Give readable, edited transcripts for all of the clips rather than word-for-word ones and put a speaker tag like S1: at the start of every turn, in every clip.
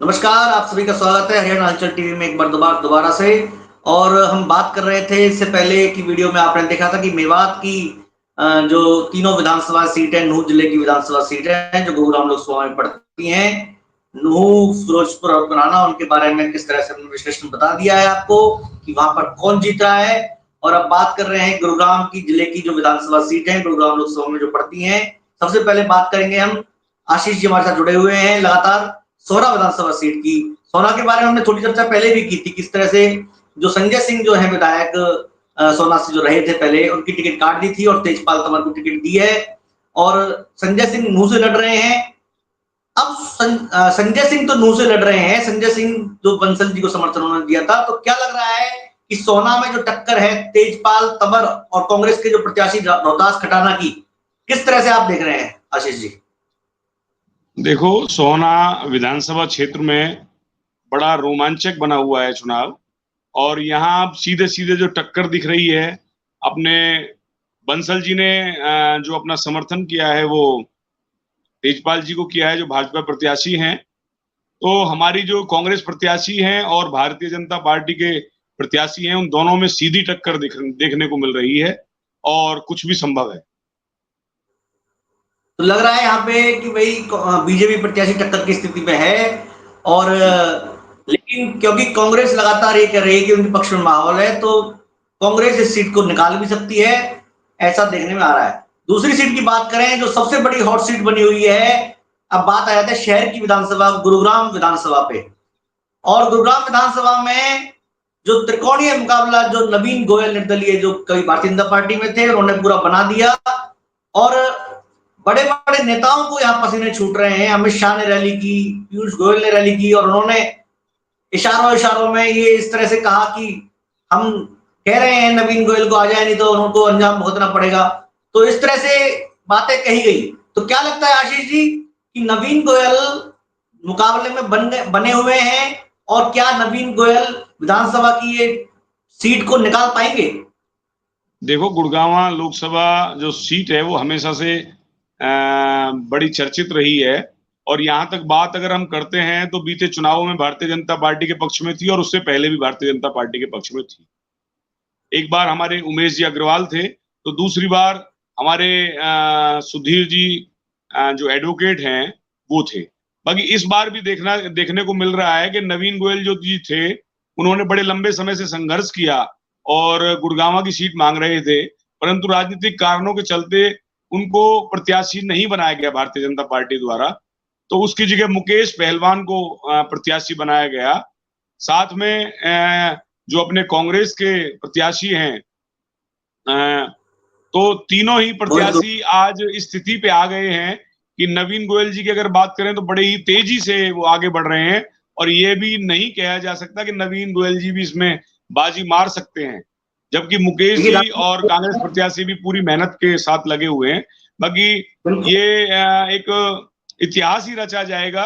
S1: नमस्कार, आप सभी का स्वागत है हरियाणा हलचल टीवी में एक बार दोबारा से। और हम बात कर रहे थे इससे पहले की वीडियो में आपने देखा था कि मेवात की जो तीनों विधानसभा सीट है, नूह जिले की विधानसभा सीट है जो गुरुग्राम लोकसभा में पड़ती हैं। नूह, फिरोजपुर और बनाना, उनके बारे में किस तरह से हमने विश्लेषण बता दिया है आपको कि वहां पर कौन जीत रहा है। और अब बात कर रहे हैं गुरुग्राम की जिले की जो विधानसभा सीट है गुरुग्राम लोकसभा में जो पड़ती है। सबसे पहले बात करेंगे हम, आशीष जी हमारे साथ जुड़े हुए हैं लगातार सोना विधानसभा सीट की। सोना के बारे में हमने थोड़ी चर्चा पहले भी की थी, किस तरह से जो संजय सिंह जो है विधायक सोना से जो रहे थे पहले, उनकी टिकट काट दी थी और तेजपाल तंवर को टिकट दी है और संजय सिंह नूह से लड़ रहे हैं। अब संजय सिंह तो नूह से लड़ रहे हैं, संजय सिंह जो बंसल जी को समर्थन उन्होंने दिया था। तो क्या लग रहा है कि सोना में जो टक्कर है तेजपाल तंवर और कांग्रेस के जो प्रत्याशी रोहतास खटाना की, किस तरह से आप देख रहे हैं आशीष जी?
S2: देखो, सोना विधानसभा क्षेत्र में बड़ा रोमांचक बना हुआ है चुनाव। और यहाँ सीधे सीधे जो टक्कर दिख रही है, अपने बंसल जी ने जो अपना समर्थन किया है वो तेजपाल जी को किया है, जो भाजपा प्रत्याशी हैं। तो हमारी जो कांग्रेस प्रत्याशी हैं और भारतीय जनता पार्टी के प्रत्याशी हैं, उन दोनों में सीधी टक्कर देखने को मिल रही है और कुछ भी संभव है।
S1: तो लग रहा है यहाँ पे कि भाई बीजेपी प्रत्याशी टक्कर की स्थिति में है। और लेकिन क्योंकि कांग्रेस लगातार ये कह रही है कि उनके पक्ष में माहौल है, तो कांग्रेस इस सीट को निकाल भी सकती है, ऐसा देखने में आ रहा है। दूसरी सीट की बात करें जो सबसे बड़ी हॉट सीट बनी हुई है, अब बात आ जाता है शहर की विधानसभा गुरुग्राम विधानसभा पे। और गुरुग्राम विधानसभा में जो त्रिकोणीय मुकाबला, जो नवीन गोयल निर्दलीय जो कभी भारतीय जनता पार्टी में थे, उन्होंने पूरा बना दिया और बड़े बड़े नेताओं को यहाँ पसीने छूट रहे हैं। अमित शाह ने रैली की, पीयूष गोयल ने रैली की और उन्होंने इशारों इशारों में ये इस तरह से कहा कि हम कह रहे हैं नवीन गोयल को आ जाए, नहीं तो उनको अंजाम भुगतना पड़ेगा। तो इस तरह से बातें कही गई। तो क्या लगता है आशीष जी कि नवीन गोयल मुकाबले में बने हुए हैं और क्या नवीन गोयल विधानसभा की ये सीट को निकाल पाएंगे?
S2: देखो, गुड़गांव लोकसभा जो सीट है वो हमेशा से बड़ी चर्चित रही है। और यहाँ तक बात अगर हम करते हैं तो बीते चुनावों में भारतीय जनता पार्टी के पक्ष में थी और उससे पहले भी भारतीय जनता पार्टी के पक्ष में थी। एक बार हमारे उमेश जी अग्रवाल थे, तो दूसरी बार हमारे सुधीर जी जो एडवोकेट हैं वो थे। बाकी इस बार भी देखने को मिल रहा है कि नवीन गोयल जो जी थे, उन्होंने बड़े लंबे समय से संघर्ष किया और गुड़गांव की सीट मांग रहे थे, परंतु राजनीतिक कारणों के चलते उनको प्रत्याशी नहीं बनाया गया भारतीय जनता पार्टी द्वारा। तो उसकी जगह मुकेश पहलवान को प्रत्याशी बनाया गया। साथ में जो अपने कांग्रेस के प्रत्याशी हैं, तो तीनों ही प्रत्याशी आज इस स्थिति पे आ गए हैं कि नवीन गोयल जी की अगर बात करें तो बड़े ही तेजी से वो आगे बढ़ रहे हैं। और ये भी नहीं कहा जा सकता कि नवीन गोयल जी भी इसमें बाजी मार सकते हैं, जबकि मुकेश जी और कांग्रेस प्रत्याशी भी पूरी मेहनत के साथ लगे हुए हैं। बाकी ये एक इतिहास ही रचा जाएगा,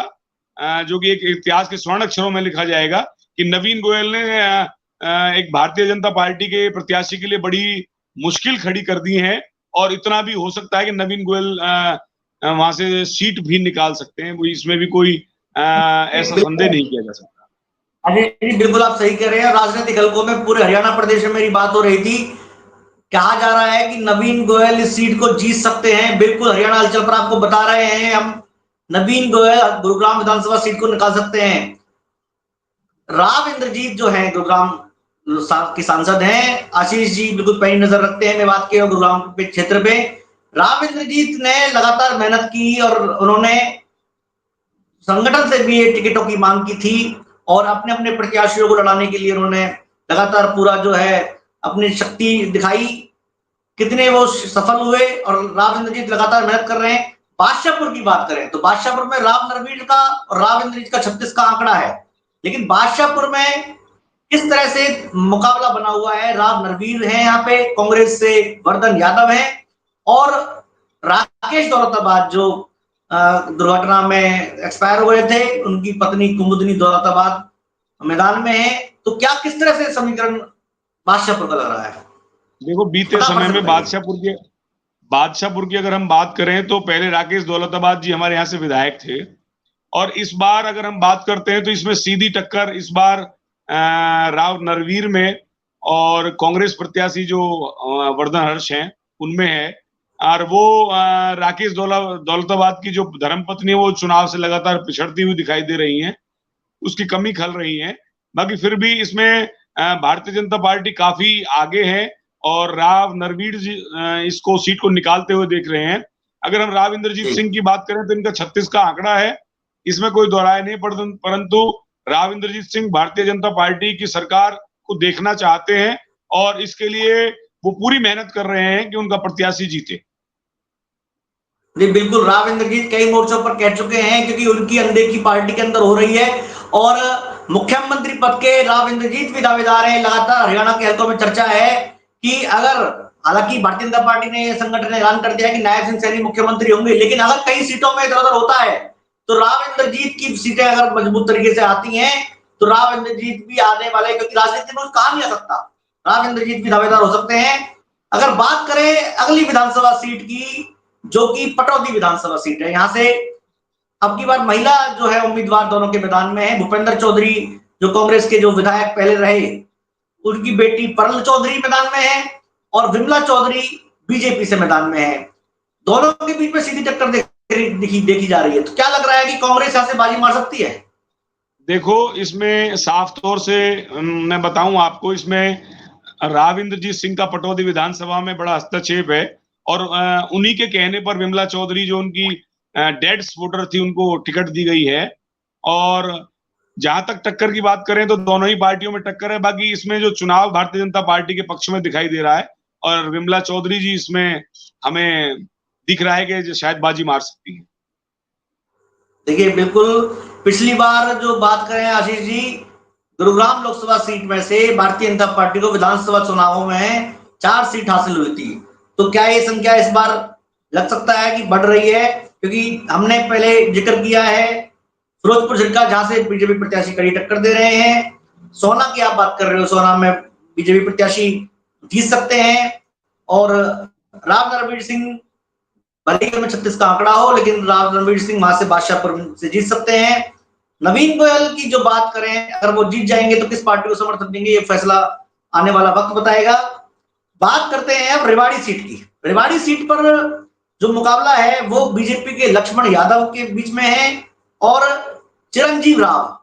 S2: जो कि एक इतिहास के स्वर्ण अक्षरों में लिखा जाएगा कि नवीन गोयल ने एक भारतीय जनता पार्टी के प्रत्याशी के लिए बड़ी मुश्किल खड़ी कर दी है। और इतना भी हो सकता है कि नवीन गोयल वहां से सीट भी निकाल सकते हैं, इसमें भी कोई ऐसा संदेह नहीं किया जा सकता।
S1: अरे बिल्कुल आप सही कह रहे हैं। राजनीतिक हलकों में पूरे हरियाणा प्रदेश में मेरी बात हो रही थी, कहा जा रहा है कि नवीन गोयल इस सीट को जीत सकते हैं। बिल्कुल हरियाणा हलचल पर आपको बता रहे हैं हम, नवीन गोयल गुरुग्राम विधानसभा सीट को निकाल सकते हैं। राव इंद्रजीत जो है गुरुग्राम की सांसद हैं, आशीष जी बिल्कुल पैनी नजर रखते हैं मेवात के और गुरुग्राम के क्षेत्र पे। राव इंद्रजीत ने लगातार मेहनत की और उन्होंने संगठन से भी टिकटों की मांग की थी और अपने अपने प्रत्याशियों को लड़ाने के लिए उन्होंने लगातार पूरा जो है अपनी शक्ति दिखाई। कितने वो सफल हुए और राव इंद्रजीत लगातार मेहनत कर रहे हैं। बादशाहपुर की बात करें तो बादशाहपुर में राव नरवीर का और राव इंद्रजीत का 36 का आंकड़ा है, लेकिन बादशाहपुर में किस तरह से मुकाबला बना हुआ है। राव नरवीर है यहाँ पे, कांग्रेस से वर्धन यादव है और राकेश दौलताबाद जो दुर्घटना में एक्सपायर हुए थे, उनकी पत्नी कुमुदनी दौलताबाद मैदान में है। तो क्या किस तरह से समीकरण बादशाहपुर का लग रहा है?
S2: देखो, बीते समय में बादशाहपुर की अगर हम बात करें तो पहले राकेश दौलताबाद जी हमारे यहाँ से विधायक थे और इस बार अगर हम बात करते हैं तो इसमें सीधी टक्कर इस बार राव नरवीर में और कांग्रेस प्रत्याशी जो वर्धन हर्ष हैं उनमें है। और वो राकेश दौलताबाद की जो धर्मपत्नी है वो चुनाव से लगातार पिछड़ती हुई दिखाई दे रही हैं, उसकी कमी खल रही है। बाकी फिर भी इसमें भारतीय जनता पार्टी काफी आगे है और राव नरवीर जी इसको सीट को निकालते हुए देख रहे हैं। अगर हम राव इंद्रजीत सिंह की बात करें तो इनका 36 का आंकड़ा है, इसमें कोई दोहराए नहीं, परंतु राव इंद्रजीत सिंह भारतीय जनता पार्टी की सरकार को देखना चाहते हैं और इसके लिए वो पूरी मेहनत कर रहे हैं कि उनका प्रत्याशी जीते।
S1: जी बिल्कुल, राव इंद्रजीत कई मोर्चों पर कह चुके हैं क्योंकि उनकी अनदेखी पार्टी के अंदर हो रही है और मुख्यमंत्री पद के राव इंद्रजीत भी दावेदार हैं। लगातार हरियाणा के हलकों में चर्चा है कि अगर, हालांकि भारतीय जनता पार्टी ने संगठन ने ऐलान कर दिया कि नायब सिंह सैनी मुख्यमंत्री होंगे, लेकिन अगर कई सीटों में इधर उधर होता है तो राव इंद्रजीत की सीटें अगर मजबूत तरीके से आती हैं तो राव इंद्रजीत भी आने वाले, क्योंकि राजनीति में कहा नहीं जा सकता, राव इंद्रजीत भी दावेदार हो सकते हैं। अगर बात करें अगली विधानसभा सीट की, जो कि पटौदी विधानसभा सीट है, यहां से अब की बार महिला जो है उम्मीदवार दोनों के मैदान में है। भूपेंद्र चौधरी जो कांग्रेस के जो विधायक पहले रहे, उनकी बेटी परल चौधरी मैदान में है और विमला चौधरी बीजेपी से मैदान में है। दोनों के बीच में सीधी टक्कर देखी जा रही है। तो क्या लग रहा है कि कांग्रेस यहां से बाजी मार सकती है?
S2: देखो, इसमें साफ तौर से मैं बताऊं आपको, इसमें राव इंद्रजीत सिंह का पटौदी विधानसभा में बड़ा हस्तक्षेप है और उन्हीं के कहने पर विमला चौधरी जो उनकी डेड वोटर थी उनको टिकट दी गई है। और जहां तक टक्कर की बात करें तो दोनों ही पार्टियों में टक्कर है। बाकी इसमें जो चुनाव भारतीय जनता पार्टी के पक्ष में दिखाई दे रहा है और विमला चौधरी जी इसमें हमें दिख रहा है कि शायद बाजी मार सकती है।
S1: देखिए बिल्कुल, पिछली बार जो बात करें आशीष जी, गुरुग्राम लोकसभा सीट में से भारतीय जनता पार्टी को विधानसभा चुनावों में 4 सीट हासिल हुई थी। तो क्या ये संख्या इस बार लग सकता है कि बढ़ रही है? क्योंकि हमने पहले जिक्र किया है फिरोजपुर झिरका, जहां से बीजेपी प्रत्याशी कड़ी टक्कर दे रहे हैं। सोना की आप बात कर रहे हो, सोना में बीजेपी प्रत्याशी जीत सकते हैं और राव नरवीर सिंह, भले ही में 36 का आंकड़ा हो, लेकिन राव नरवीर सिंह वहां से बादशाहपुर से जीत सकते हैं। नवीन गोयल की जो बात करें, अगर वो जीत जाएंगे तो किस पार्टी को समर्थन देंगे, ये फैसला आने वाला वक्त बताएगा। बात करते हैं अब रेवाड़ी सीट की। रेवाड़ी सीट पर जो मुकाबला है वो बीजेपी के लक्ष्मण यादव के बीच में है और चिरंजीव राव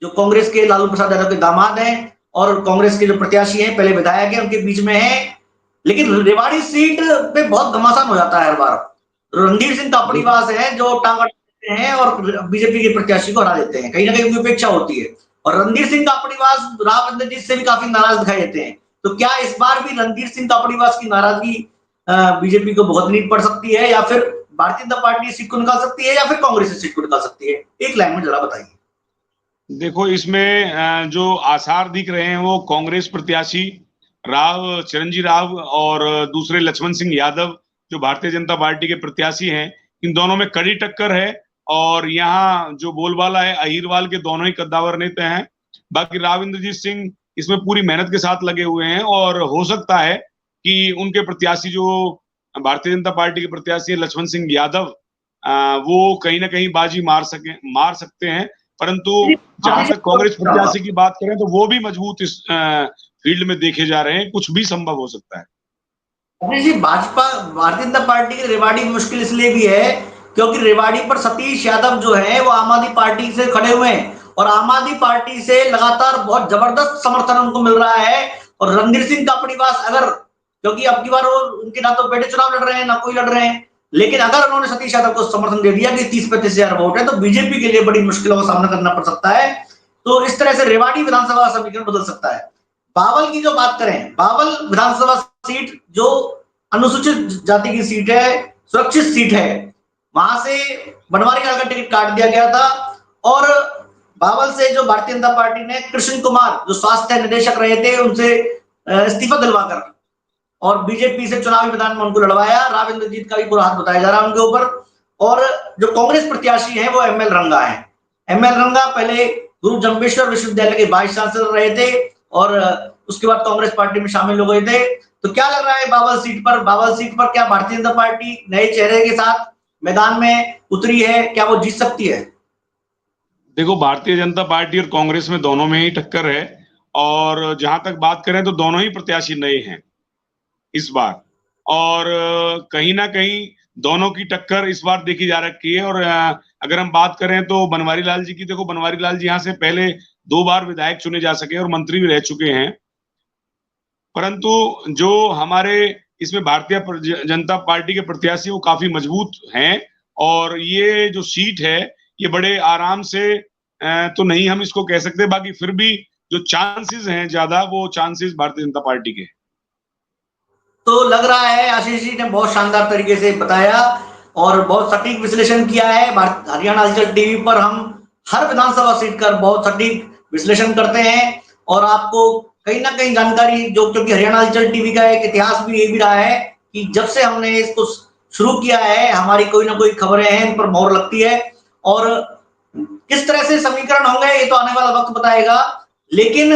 S1: जो कांग्रेस के लालू प्रसाद यादव के दामाद हैं और कांग्रेस के जो प्रत्याशी हैं, पहले विधायक हैं, उनके बीच में है। लेकिन रेवाड़ी सीट पे बहुत घमासान हो जाता है हर बार। रणधीर सिंह कापड़ीवास है जो टांगा हैं और बीजेपी के प्रत्याशी को हरा देते हैं, कहीं ना कहीं उनकी उपेक्षा होती है। और रणधीर सिंह कापड़ीवास राव इंद्रजीत से भी काफी नाराज दिखाई देते हैं। तो क्या इस बार भी रणधीर सिंह कापड़ीवास की नाराजगी बीजेपी को बहुत नीट पड़ सकती है, या फिर भारतीय जनता पार्टी सीट को निकाल सकती है, या फिर कांग्रेस सीट को निकाल सकती है? एक लाइन में जरा बताइए।
S2: देखो, इसमें जो आसार दिख रहे हैं वो कांग्रेस प्रत्याशी राव चिरंजीव राव और दूसरे लक्ष्मण सिंह यादव जो भारतीय जनता पार्टी के प्रत्याशी हैं, इन दोनों में कड़ी टक्कर है। और यहाँ जो बोलबाला है अहिरवाल के दोनों ही कद्दावर नेता हैं। बाकी राव इंद्रजीत सिंह इसमें पूरी मेहनत के साथ लगे हुए हैं और हो सकता है कि उनके प्रत्याशी जो भारतीय जनता पार्टी के प्रत्याशी लक्ष्मण सिंह यादव, वो कहीं ना कहीं बाजी मार सकते हैं। परंतु जहां तक कांग्रेस प्रत्याशी की बात करें तो वो भी मजबूत इस फील्ड में देखे जा रहे हैं, कुछ भी संभव हो सकता है।
S1: जी, भाजपा भारतीय जनता पार्टी की रेवाड़ी मुश्किल इसलिए भी है क्योंकि रेवाड़ी पर सतीश यादव जो है वो आम आदमी पार्टी से खड़े हुए हैं और आम आदमी पार्टी से लगातार बहुत जबरदस्त समर्थन उनको मिल रहा है। और रणधीर सिंह कापड़ीवास, अगर, क्योंकि अब की बार वो उनके ना तो बेटे चुनाव लड़ रहे हैं ना कोई लड़ रहे हैं, लेकिन अगर उन्होंने सतीश यादव को समर्थन दे दिया कि 30-35 हजार वोट है तो बीजेपी के लिए बड़ी मुश्किलों का सामना करना पड़ सकता है। तो इस तरह से रेवाड़ी विधानसभा समीकरण बदल सकता है। बावल की जो बात करें, बावल विधानसभा सीट जो अनुसूचित जाति की सीट है, सुरक्षित सीट है, वहां से बनवारी लाल का टिकट काट दिया गया था और बावल से जो भारतीय जनता पार्टी ने कृष्ण कुमार जो स्वास्थ्य निदेशक रहे थे उनसे इस्तीफा दिलवाकर और बीजेपी से चुनावी मैदान में उनको लड़वाया। राव इंद्रजीत का भी बुरा हाथ बताया जा रहा है उनके ऊपर। और जो कांग्रेस प्रत्याशी है वो एमएल रंगा है। एमएल रंगा पहले गुरु जम्बेश्वर विश्वविद्यालय के वाइस चांसलर रहे थे और उसके बाद कांग्रेस पार्टी में शामिल हो गए थे। तो क्या लग रहा है बावल सीट पर? बावल सीट पर क्या भारतीय जनता पार्टी नए चेहरे के साथ मैदान में उतरी है, क्या वो जीत सकती है?
S2: देखो, भारतीय जनता पार्टी और कांग्रेस में दोनों में ही टक्कर है, और जहां तक बात करें तो दोनों ही प्रत्याशी नए हैं इस बार, और कहीं ना कहीं दोनों की टक्कर इस बार देखी जा रखी है। और अगर हम बात करें तो बनवारी लाल जी की, देखो बनवारी लाल जी यहाँ से पहले 2 बार विधायक चुने जा सके और मंत्री भी रह चुके हैं, परंतु जो हमारे इसमें भारतीय जनता पार्टी के प्रत्याशी वो काफी मजबूत हैं, और ये जो सीट है ये बड़े आराम से तो नहीं हम इसको कह सकते, बाकी फिर भी जो चांसेस हैं ज्यादा, वो चांसेस भारतीय जनता पार्टी के।
S1: तो लग रहा है आशीष जी ने बहुत शानदार तरीके से बताया और बहुत सटीक विश्लेषण किया है। हरियाणा हलचल टीवी पर हम हर विधानसभा सीट का बहुत सटीक विश्लेषण करते हैं और आपको कहीं ना कहीं जानकारी, जो क्योंकि हरियाणा हलचल टीवी का एक इतिहास भी ये भी रहा है कि जब से हमने इसको शुरू किया है हमारी कोई ना कोई खबरें हैं, इन पर मोहर लगती है, और किस तरह से समीकरण होंगे ये तो आने वाला वक्त बताएगा। लेकिन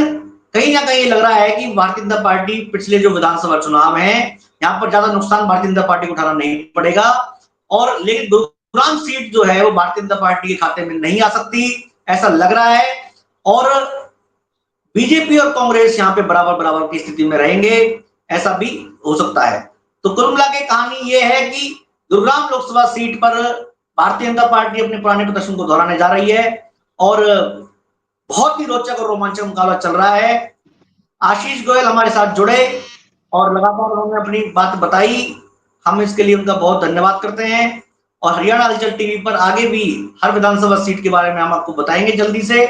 S1: कहीं ना कहीं लग रहा है कि भारतीय जनता पार्टी पिछले जो विधानसभा चुनाव हैं यहाँ पर ज्यादा नुकसान भारतीय जनता पार्टी को उठाना नहीं पड़ेगा, और लेकिन गुरुग्राम सीट जो है वो भारतीय जनता पार्टी के खाते में नहीं आ सकती, ऐसा लग रहा है। और बीजेपी और कांग्रेस यहाँ पे बराबर बराबर की स्थिति में रहेंगे, ऐसा भी हो सकता है। तो कुल मिला के कहानी ये है कि गुरुग्राम लोकसभा सीट पर भारतीय जनता पार्टी अपने पुराने प्रदर्शन को दोहराने जा रही है और बहुत ही रोचक और रोमांचक मुकाबला चल रहा है। आशीष गोयल हमारे साथ जुड़े और लगातार उन्होंने अपनी बात बताई, हम इसके लिए उनका बहुत धन्यवाद करते हैं। और हरियाणा हलचल टीवी पर आगे भी हर विधानसभा सीट के बारे में हम आपको बताएंगे जल्दी से,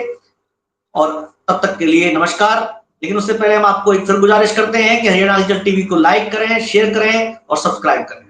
S1: और तब तक के लिए नमस्कार। लेकिन उससे पहले हम आपको एक फिर गुजारिश करते हैं कि हरियाणा हलचल टीवी को लाइक करें, शेयर करें और सब्सक्राइब करें।